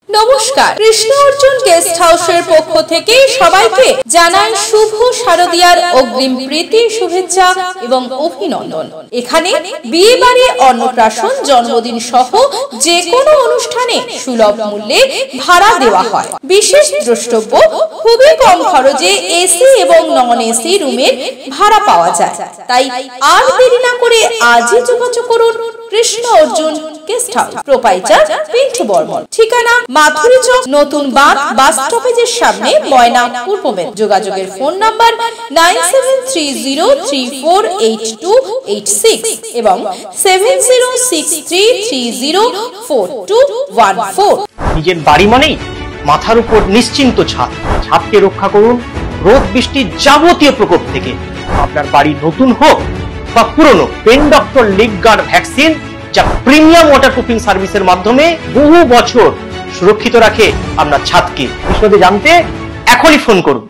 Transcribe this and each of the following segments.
নমস্কার, কৃষ্ণ অর্জুন গেস্ট হাউসের পক্ষ থেকে সবাইকে জানাই শুভ শারদীয়ার অগ্রিম প্রীতি, শুভেচ্ছা এবং অভিনন্দন। এখানে বিয়ে বাড়ি, অন্নপ্রাশন, জন্মদিন সহ যে কোনো অনুষ্ঠানে সুলভ মূল্যে ভাড়া দেওয়া হয়। বিশেষ দ্রষ্টব্য, খুবই কম খরচে এসি এবং নন এসি রুমের ভাড়া পাওয়া যায়। তাই আর দেরি না করে আজই যোগাযোগ করুন Krishna Arjun guest house, proprietor Pintu Barman, ঠিকানা মাথুরি চক, নতুন বাস স্টপেজের সামনে, ময়না, পূর্ব মেদিনীপুর। যোগাযোগের ফোন নাম্বার 9730348286 এবং 7063304214। নিজের বাড়ি মানেই মাথার উপর নিশ্চিন্ত ছাদ। ছাদকে রক্ষা করুন রোদ বৃষ্টির যাবতীয় প্রকোপ থেকে। আপনার বাড়ি নতুন হোক বা পুরনো, পেন ডক্টর লিগ গার্ড ভ্যাকসিন, যা প্রিমিয়াম ওয়াটারপ্রুফিং সার্ভিসের মাধ্যমে বহু বছর সুরক্ষিত রাখে আপনার ছাদকে। বিশদে জানতে এখনই ফোন করুন।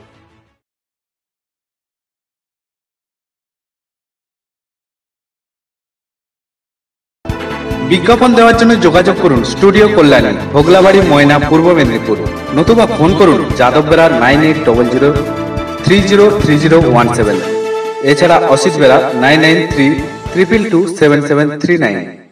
বিজ্ঞাপন দেওয়ার জন্য যোগাযোগ করুন স্টুডিও কল্যাণী, ভোগলাবাড়ি, ময়না, পূর্ব মেদিনীপুর। নতুবা ফোন করুন যাদব বেরা 9800303017। এছাড়া অসিত বেরা 9932227739।